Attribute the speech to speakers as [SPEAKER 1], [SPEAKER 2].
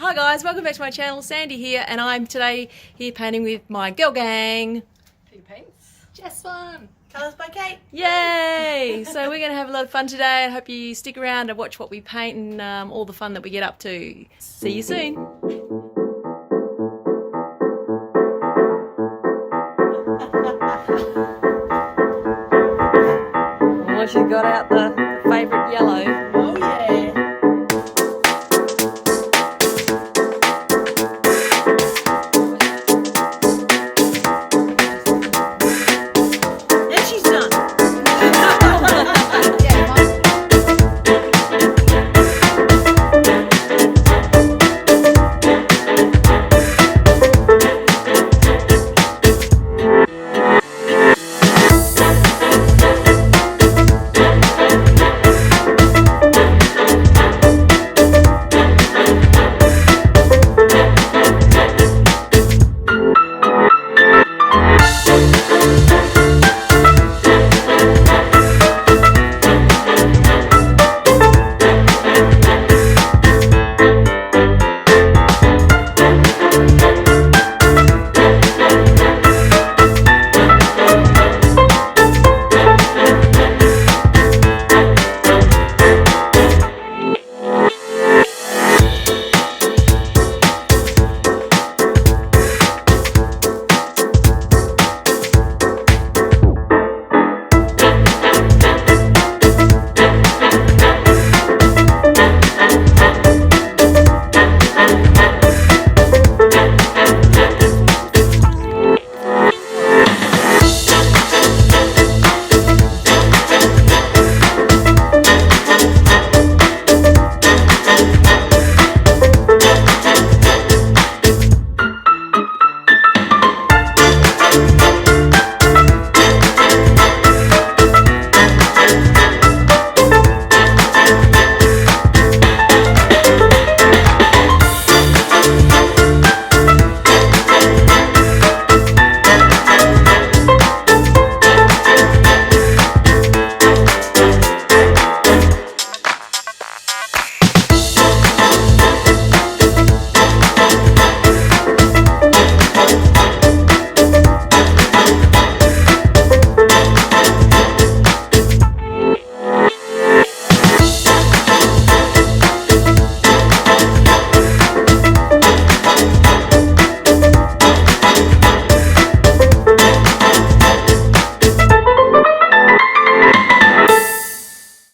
[SPEAKER 1] Hi guys, welcome back to my channel. Sandy here, and I'm today here painting with my girl gang.
[SPEAKER 2] Who paints?
[SPEAKER 3] Just one. Colours by Kate.
[SPEAKER 1] Yay! So we're going to have a lot of fun today. I hope you stick around and watch what we paint and all the fun that we get up to. See you soon. Well, she's got out the favourite yellow.
[SPEAKER 3] Oh yeah. And she's done.